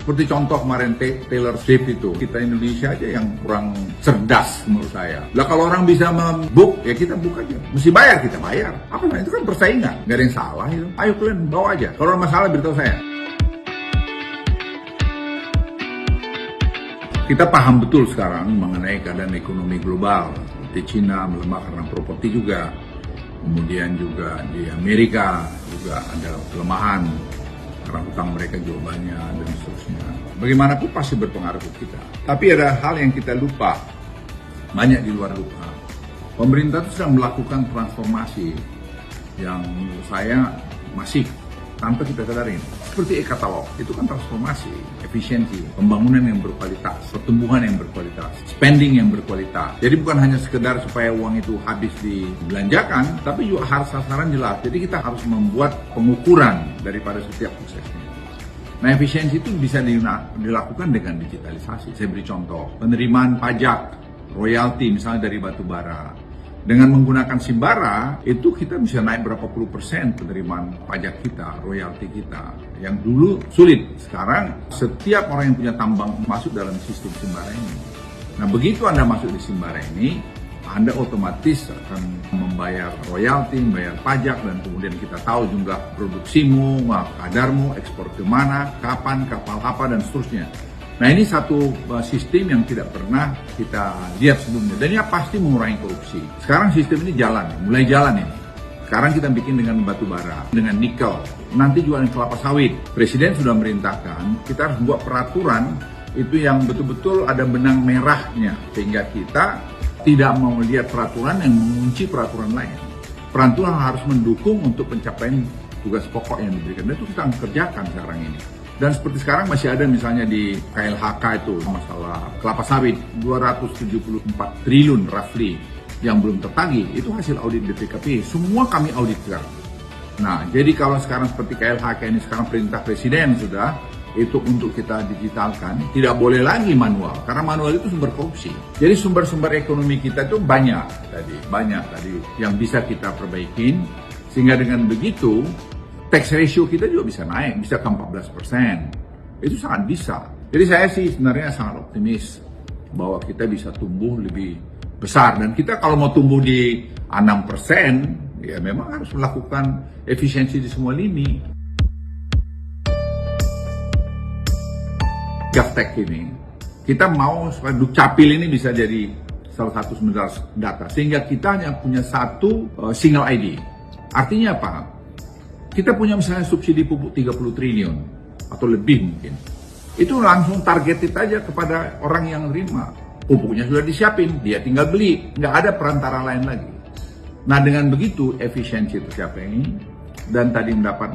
Seperti contoh kemarin Taylor Swift itu, kita Indonesia aja yang kurang cerdas menurut saya. Lah kalau orang bisa membook, ya kita book aja. Mesti bayar, kita bayar. Apa namanya? Itu kan persaingan, nggak ada yang salah itu. Ayo kalian bawa aja. Kalau ada masalah beritahu saya. Kita paham betul sekarang mengenai keadaan ekonomi global. Di Cina melemah karena properti juga. Kemudian juga di Amerika juga ada kelemahan karena hutang mereka juga banyak dan seterusnya. Bagaimanapun pasti berpengaruh ke kita. Tapi ada hal yang kita lupa, banyak di luar lupa. Pemerintah itu sedang melakukan transformasi yang menurut saya masih tanpa kita sadarin. Seperti e-katalog, itu kan transformasi, efisiensi, pembangunan yang berkualitas, pertumbuhan yang berkualitas, spending yang berkualitas. Jadi bukan hanya sekedar supaya uang itu habis dibelanjakan, tapi juga harus sasaran jelas. Jadi kita harus membuat pengukuran daripada setiap prosesnya. Nah, efisiensi itu bisa dilakukan dengan digitalisasi. Saya beri contoh, penerimaan pajak, royalti misalnya dari batu bara. Dengan menggunakan Simbara, itu kita bisa naik berapa puluh persen penerimaan pajak kita, royalti kita. Yang dulu sulit, sekarang setiap orang yang punya tambang masuk dalam sistem Simbara ini. Nah, begitu Anda masuk di Simbara ini, Anda otomatis akan membayar royalti, membayar pajak, dan kemudian kita tahu jumlah produksimu, kadarmu, ekspor kemana, kapan, kapal apa, dan seterusnya. Nah, ini satu sistem yang tidak pernah kita lihat sebelumnya. Dan ini pasti mengurangi korupsi. Sekarang sistem ini jalan, mulai jalan ini. Sekarang kita bikin dengan batu bara, dengan nikel, nanti juga dengan kelapa sawit. Presiden sudah merintahkan, kita harus buat peraturan itu yang betul-betul ada benang merahnya. Sehingga kita tidak mau melihat peraturan yang mengunci peraturan lain. Peraturan harus mendukung untuk pencapaian tugas pokok yang diberikan. Dan itu kita kerjakan sekarang ini. Dan seperti sekarang masih ada misalnya di KLHK itu masalah kelapa sawit 274 triliun roughly yang belum tertagih, itu hasil audit BPKP, semua kami audit sekarang. Nah, jadi kalau sekarang seperti KLHK ini sekarang perintah presiden sudah, itu untuk kita digitalkan, tidak boleh lagi manual, karena manual itu sumber korupsi. Jadi sumber-sumber ekonomi kita itu banyak tadi yang bisa kita perbaikin, sehingga dengan begitu tax ratio kita juga bisa naik, bisa ke 14%. Itu sangat bisa. Jadi saya sih sebenarnya sangat optimis bahwa kita bisa tumbuh lebih besar. Dan kita kalau mau tumbuh di 6%, ya memang harus melakukan efisiensi di semua lini. Gaptek ini, kita mau supaya Dukcapil ini bisa jadi salah satu sumber data. Sehingga kita hanya punya satu single ID. Artinya apa? Kita punya misalnya subsidi pupuk 30 triliun atau lebih mungkin. Itu langsung targeted aja kepada orang yang nerima. Pupuknya sudah disiapin, dia tinggal beli. Nggak ada perantara lain lagi. Nah, dengan begitu efisiensi tercapai dan tadi mendapat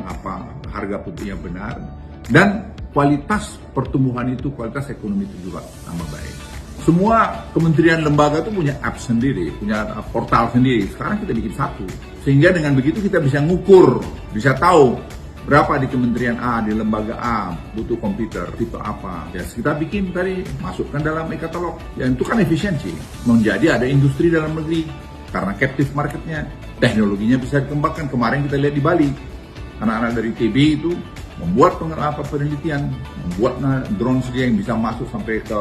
harga pupuknya benar. Dan kualitas pertumbuhan itu, kualitas ekonomi itu juga tambah baik. Semua kementerian lembaga itu punya app sendiri, punya portal sendiri. Sekarang kita bikin satu. Sehingga dengan begitu kita bisa ngukur, bisa tahu berapa di kementerian A, di lembaga A, butuh komputer, tipe apa. Ya, kita bikin tadi, masukkan dalam e-katalog. Ya, itu kan efisiensi. Menjadi ada industri dalam negeri. Karena captive marketnya, teknologinya bisa dikembangkan. Kemarin kita lihat di Bali, anak-anak dari TB itu membuat penelitian, membuat drone sendiri yang bisa masuk sampai ke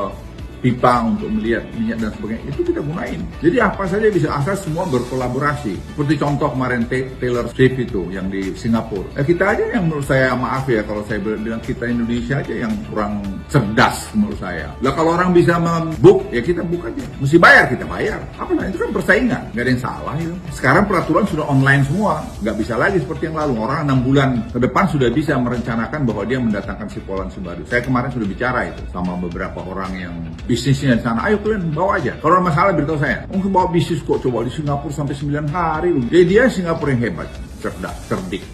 pipa untuk melihat minyak dan sebagainya, itu kita gunain. Jadi apa saja bisa, asal semua berkolaborasi. Seperti contoh kemarin Taylor Swift itu yang di Singapura. Kita aja yang menurut saya, maaf ya kalau saya bilang kita Indonesia aja yang kurang cerdas menurut saya. Lah kalau orang bisa membook, ya kita book aja. Mesti bayar, kita bayar. Apa namanya? Itu kan persaingan, nggak ada yang salah itu. Sekarang peraturan sudah online semua, nggak bisa lagi seperti yang lalu. Orang 6 bulan ke depan sudah bisa merencanakan bahwa dia mendatangkan sipolan baru. Saya kemarin sudah bicara itu sama beberapa orang yang bisnisnya di sana. Ayo kalian bawa aja. Kalau ada masalah beritahu saya. Mungkin bawa bisnis kok, coba di Singapura sampai 9 hari. Jadi dia Singapura yang hebat, cerdas, cerdik.